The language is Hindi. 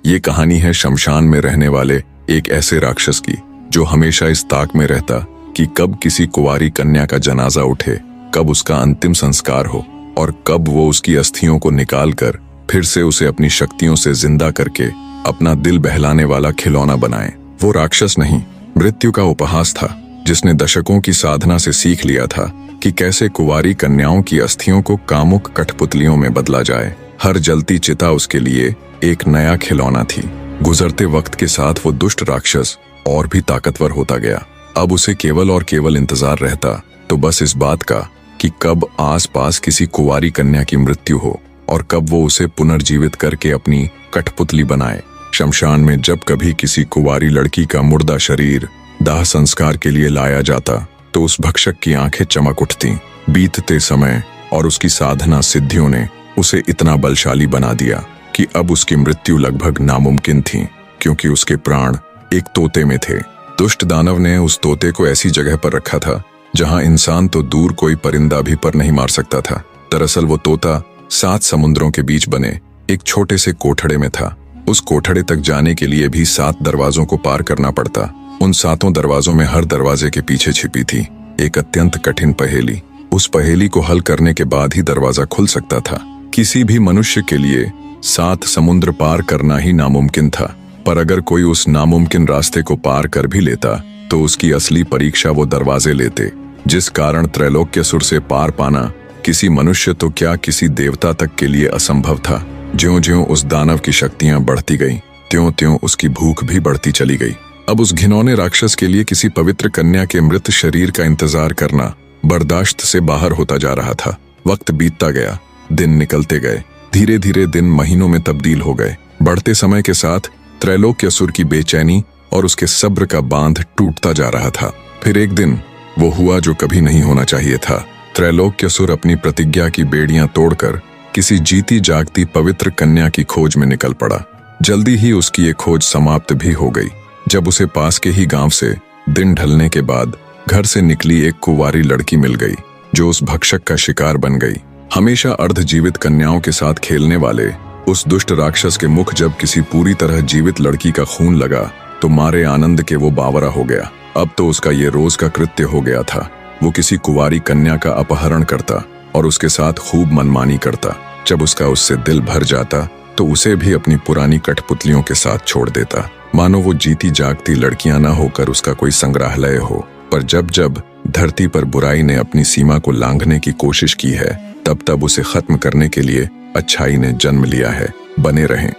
ये कहानी है शमशान में रहने वाले एक ऐसे राक्षस की जो हमेशा इस ताक में रहता कि कब किसी कुंवारी कन्या का जनाजा उठे, कब उसका अंतिम संस्कार हो और कब वो उसकी अस्थियों को निकाल कर फिर से उसे अपनी शक्तियों से जिंदा करके अपना दिल बहलाने वाला खिलौना बनाए। वो राक्षस नहीं, मृत्यु का उपहास था, जिसने दशकों की साधना से सीख लिया था कि कैसे कुंवारी कन्याओं की अस्थियों को कामुक कठपुतलियों में बदला जाए। हर जलती चिता उसके लिए एक नया खिलौना थी। गुजरते वक्त के साथ वो दुष्ट राक्षस और भी ताकतवर होता गया। अब उसे केवल और केवल इंतजार रहता तो बस इस बात का कि कब आसपास किसी कुंवारी कन्या की मृत्यु हो और कब वो उसे पुनर्जीवित करके अपनी कठपुतली बनाए। शमशान में जब कभी किसी कुंवारी लड़की का मुर्दा शरीर दाह संस्कार के लिए लाया जाता तो उस भक्षक की आंखें चमक उठती। बीतते समय और उसकी साधना सिद्धियों ने उसे इतना बलशाली बना दिया कि अब उसकी मृत्यु लगभग नामुमकिन थी, क्योंकि उसके प्राण एक तोते में थे। दुष्ट दानव ने उस तोते को ऐसी जगह पर रखा था जहां इंसान तो दूर कोई परिंदा भी पर नहीं मार सकता था। दरअसल वो तोता 7 समुद्रों के बीच बने एक छोटे से कोठड़े में था। उस कोठड़े तक जाने के लिए भी 7 दरवाजों को पार करना पड़ता। उन 7 दरवाजों में हर दरवाजे के पीछे छिपी थी एक अत्यंत कठिन पहेली। उस पहेली को हल करने के बाद ही दरवाजा खुल सकता था। किसी भी मनुष्य के लिए 7 समुद्र पार करना ही नामुमकिन था, पर अगर कोई उस नामुमकिन रास्ते को पार कर भी लेता तो उसकी असली परीक्षा वो दरवाजे लेते, जिस कारण त्रैलोक्यसुर से पार पाना किसी मनुष्य तो क्या किसी देवता तक के लिए असंभव था। ज्यों-ज्यों उस दानव की शक्तियां बढ़ती गईं, त्यों-त्यों उसकी भूख भी बढ़ती चली गई। अब उस घिनौने राक्षस के लिए किसी पवित्र कन्या के मृत शरीर का इंतजार करना बर्दाश्त से बाहर होता जा रहा था। वक्त बीतता गया, दिन निकलते गए, धीरे धीरे दिन महीनों में तब्दील हो गए। बढ़ते समय के साथ त्रैलोक्यसुर की बेचैनी और उसके सब्र का बांध टूटता जा रहा था। फिर एक दिन वो हुआ जो कभी नहीं होना चाहिए था। त्रैलोक्यसुर अपनी प्रतिज्ञा की बेड़ियां तोड़कर किसी जीती जागती पवित्र कन्या की खोज में निकल पड़ा। जल्दी ही उसकी ये खोज समाप्त भी हो गई जब उसे पास के ही गांव से दिन ढलने के बाद घर से निकली एक कुंवारी लड़की मिल गई जो उस भक्षक का शिकार बन गई। हमेशा अर्धजीवित कन्याओं के साथ खेलने वाले उस दुष्ट राक्षस के मुख जब किसी पूरी तरह जीवित लड़की का खून लगा तो मारे आनंद के वो बावरा हो गया। अब तो उसका ये रोज का कृत्य हो गया था। वो किसी कुंवारी कन्या का अपहरण करता और उसके साथ खूब मनमानी करता। जब उसका उससे दिल भर जाता तो उसे भी अपनी पुरानी कठपुतलियों के साथ छोड़ देता, मानो वो जीती जागती लड़कियां ना होकर उसका कोई संग्रहालय हो। पर जब जब धरती पर बुराई ने अपनी सीमा को लांघने की कोशिश की है, तब तब उसे खत्म करने के लिए अच्छाई ने जन्म लिया है। बने रहें।